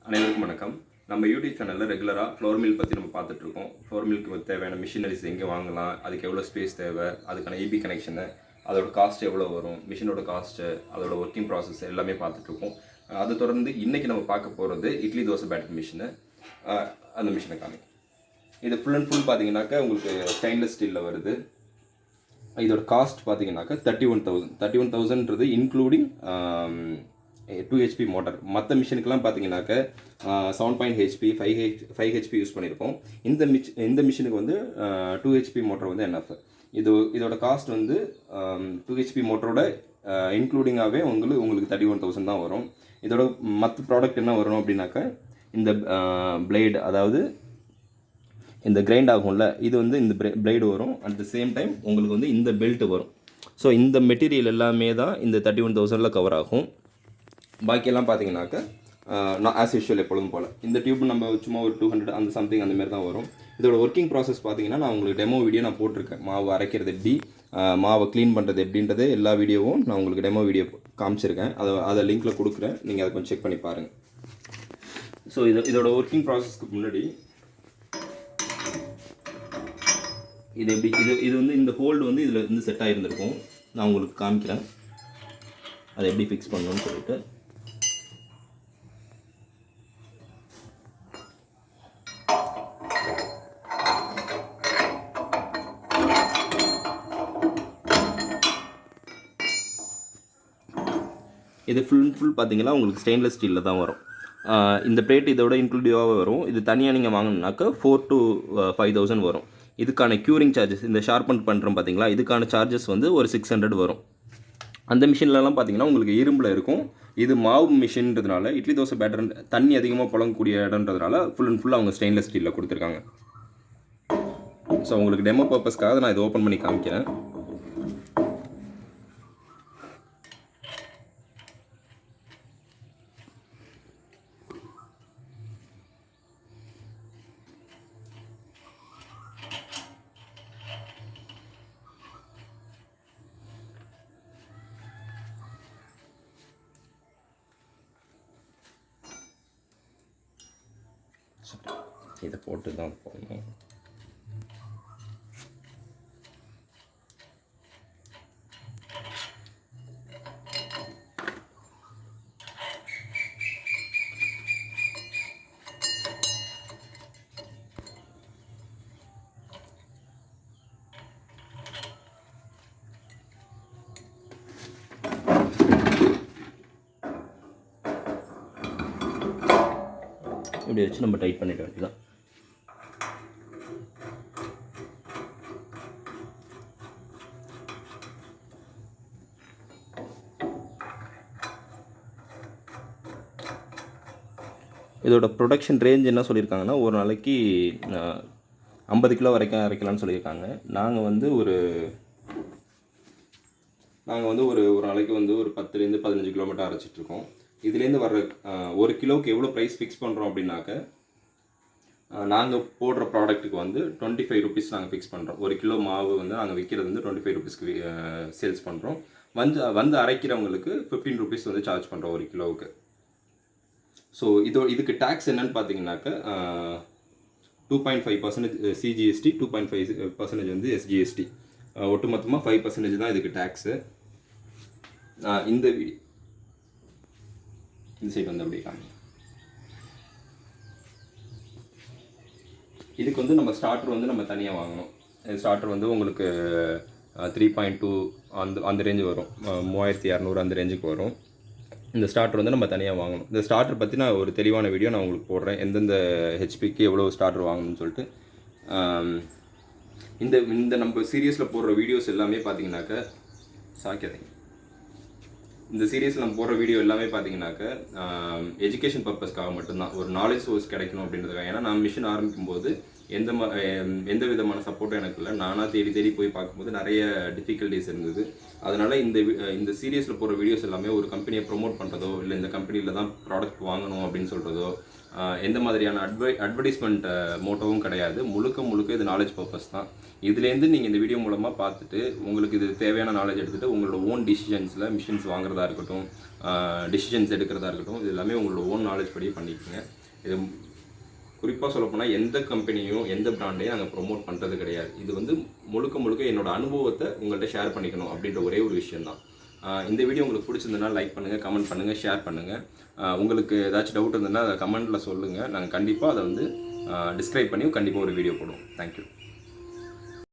அனைவருக்கும் வணக்கம். நம்ம யூடியூப் சேனலில் ரெகுலராக ஃப்ளோர் மில் பற்றி நம்ம பார்த்துட்ருக்கோம். ஃப்ளோர் மில்க்கு தேவையான மிஷினரிஸ் எங்கே வாங்கலாம், அதுக்கு எவ்வளோ ஸ்பேஸ் தேவை, அதுக்கான ஈபி கனெக்ஷனு, அதோட காஸ்ட் எவ்வளோ வரும், மிஷினோட காஸ்ட்டு, அதோட ஒர்க்கிங் ப்ராசஸ் எல்லாமே பார்த்துட்ருக்கோம். அதை தொடர்ந்து இன்றைக்கி நம்ம பார்க்க போகிறது இட்லி தோசை பேட்டர் மிஷினு. அந்த மிஷினை காமி இது ஃபுல் அண்ட் ஃபுல் பார்த்தீங்கன்னாக்கா உங்களுக்கு ஸ்டெயின்லெஸ் ஸ்டீலில் வருது. இதோட காஸ்ட் பார்த்தீங்கன்னாக்கா 31,000 இன்க்ளூடிங் 2 HP மோட்டர். மற்ற மிஷினுக்கெல்லாம் பார்த்தீங்கன்னாக்க 7 HP 5 HP யூஸ் பண்ணியிருக்கோம். இந்த மிஷினுக்கு வந்து 2 HP மோட்டர் வந்து என்எஃப். இதோட காஸ்ட் வந்து 2 HP மோட்டரோட இன்க்ளூடிங்காகவே உங்களுக்கு 31,000 தான் வரும். இதோட மற்ற ப்ராடக்ட் என்ன வரும் அப்படின்னாக்கா இந்த பிளேடு, அதாவது இந்த கிரைண்ட் ஆகும்ல, இது வந்து இந்த பிளேடு வரும். அட் த சேம் டைம் உங்களுக்கு வந்து இந்த பெல்ட் வரும். ஸோ இந்த மெட்டீரியல் எல்லாமே தான் இந்த 31,000 கவர் ஆகும். பாக்கியெல்லாம் பார்த்தீங்கன்னாக்கா நான் ஆஸ் யூஷுவல் எப்பொழுதும் போல் இந்த டியூப் நம்ம சும்மா ஒரு 200 அந்த சம்திங் அந்த மாதிரி தான் வரும். இதோட ஒர்க்கிங் ப்ராசஸ் பார்த்தீங்கன்னா நான் உங்களுக்கு டெமோ வீடியோ நான் போட்டிருக்கேன். மாவு அரைக்கிறது எப்படி, மாவை க்ளீன் பண்ணுறது எப்படின்றது எல்லா வீடியோவும் நான் உங்களுக்கு டெமோ வீடியோ காமிச்சிருக்கேன். அதை லிங்க்கில் கொடுக்குறேன், நீங்கள் அதை கொஞ்சம் செக் பண்ணி பாருங்கள். ஸோ இதோட ஒர்க்கிங் ப்ராசஸ்க்கு முன்னாடி இது எப்படி இது வந்து இந்த ஹோல்டு வந்து இதில் இருந்து செட் ஆகியிருந்திருக்கும். நான் உங்களுக்கு காமிக்கிறேன் அதை எப்படி ஃபிக்ஸ் பண்ணணும்னு சொல்லிட்டு. இது ஃபுல் பார்த்தீங்கன்னா உங்களுக்கு ஸ்டெயின்லெஸ் ஸ்டீலில் தான் வரும். இந்த பிளேட் இதோட இன்க்ளூடிவாக வரும். இது தனியாக நீங்கள் வாங்கினாக்கா 4,000 to 5,000 வரும். இதுக்கான க்யூரிங் சார்ஜஸ், இந்த ஷார்பன் பண்ணுறோம் பார்த்தீங்களா, இதுக்கான சார்ஜஸ் வந்து ஒரு 600 வரும். அந்த மிஷின்லலாம் பார்த்தீங்கன்னா உங்களுக்கு இரும்பில் இருக்கும். இது மாவு மிஷின்றதுனால இட்லி தோசை பேட்டர் தண்ணி அதிகமாக புழங்கக்கூடிய இடம்ன்றதுனால ஃபுல் அண்ட் ஃபுல்லாக அவங்க ஸ்டெயின்லெஸ் ஸ்டீலில் கொடுத்துருக்காங்க. ஸோ உங்களுக்கு டெமோ பர்பஸ்க்காக நான் இதை ஓப்பன் பண்ணி காமிக்கிறேன். இதை போட்டு தான் போடணும். இப்படி வச்சு நம்ம டைட் பண்ணிட வேண்டியதான். இதோட ப்ரொடக்ஷன் ரேஞ்ச் என்ன சொல்லியிருக்காங்கன்னா, ஒரு நாளைக்கு 50 கிலோ வரைக்கும் அரைக்கலாம்னு சொல்லியிருக்காங்க. நாங்கள் வந்து ஒரு நாளைக்கு வந்து ஒரு 10லேருந்து 15 கிலோமீட்டர் அரைச்சிட்ருக்கோம். இதுலேருந்து வர்ற 1 கிலோவுக்கு எவ்வளோ ப்ரைஸ் ஃபிக்ஸ் பண்ணுறோம் அப்படின்னாக்க, நாங்கள் போடுற ப்ராடக்ட்டுக்கு வந்து 25 rupees நாங்கள் ஃபிக்ஸ் பண்ணுறோம். 1 கிலோ மாவு வந்து நாங்கள் விற்கிறது வந்து 25 rupeesக்கு சேல்ஸ் பண்ணுறோம். வந்து அரைக்கிறவங்களுக்கு 15 rupees வந்து சார்ஜ் பண்ணுறோம் 1 கிலோவுக்கு. ஸோ இதுக்கு டேக்ஸ் என்னன்னு பார்த்தீங்கன்னாக்க 2.5% CGST, 2.5% வந்து SGST, ஒட்டுமொத்தமாக 5% தான் இதுக்கு டேக்ஸு. இந்த சைடு வந்து அப்படியே காமி. இதுக்கு வந்து நம்ம ஸ்டார்டர் வந்து நம்ம தனியாக வாங்கணும். ஸ்டார்டர் வந்து உங்களுக்கு 3.2 அந்த ரேஞ்சு வரும். 3200 அந்த ரேஞ்சுக்கு வரும். இந்த ஸ்டார்டர் வந்து நம்ம தனியாக வாங்கணும். இந்த ஸ்டார்டர் பற்றி நான் ஒரு தெளிவான வீடியோ நான் உங்களுக்கு போடுறேன், எந்தெந்த ஹெச்பிக்கு எவ்வளோ ஸ்டார்டர் வாங்கணும்னு சொல்லிட்டு. இந்த நம்ம சீரியஸில் போடுற வீடியோஸ் எல்லாமே பார்த்தீங்கன்னாக்க சாக்கியதைங்க. இந்த சீரியஸில் நம்ம போடுற வீடியோ எல்லாமே பார்த்தீங்கன்னாக்க எஜுகேஷன் பர்பஸ்க்காக மட்டும்தான், ஒரு நாலேஜ் சோர்ஸ் கிடைக்கணும் அப்படின்றதுக்காக. ஏன்னா நான் மிஷின் ஆரம்பிக்கும் போது எந்த விதமான சப்போர்ட்டும் எனக்கு இல்லை. நானாக தேடி தேடி போய் பார்க்கும்போது நிறைய டிஃபிகல்ட்டிஸ் இருந்தது. அதனால் இந்த சீரியஸில் போகிற வீடியோஸ் எல்லாமே ஒரு கம்பெனியை ப்ரொமோட் பண்ணுறதோ, இல்லை இந்த கம்பெனியில் தான் ப்ராடக்ட் வாங்கணும் அப்படின்னு சொல்கிறதோ, எந்த மாதிரியான அட்வர்டைஸ்மெண்ட் மோட்டோவும் கிடையாது. முழுக்க இது நாலேஜ் பர்பஸ் தான். இதுலேருந்து நீங்கள் இந்த வீடியோ மூலமாக பார்த்துட்டு உங்களுக்கு இது தேவையான நாலேஜ் எடுத்துகிட்டு உங்களோட ஓன் டிசிஷன்ஸில் மிஷின்ஸ் வாங்குறதா இருக்கட்டும், டிசிஷன்ஸ் எடுக்கிறதா இருக்கட்டும், இது எல்லாமே உங்களோட ஓன் நாலேஜ் படி பண்ணிக்கோங்க. இது குறிப்பாக சொல்லப்போனால் எந்த கம்பெனியும் எந்த பிராண்டையும் நாங்கள் ப்ரொமோட் பண்ணுறது கிடையாது. இது வந்து முழுக்க என்னோட அனுபவத்தை உங்கள்கிட்ட ஷேர் பண்ணிக்கணும் அப்படின்ற ஒரே ஒரு விஷயந்தான். இந்த வீடியோ உங்களுக்கு பிடிச்சிருந்ததுன்னா லைக் பண்ணுங்கள், கமெண்ட் பண்ணுங்கள், ஷேர் பண்ணுங்கள். உங்களுக்கு ஏதாச்சும் டவுட் இருந்ததுன்னா அதை கமெண்ட்டில் சொல்லுங்கள். நாங்கள் கண்டிப்பாக அதை வந்து டிஸ்கிரைப் பண்ணி கண்டிப்பாக ஒரு வீடியோ போடுவோம். தேங்க்யூ.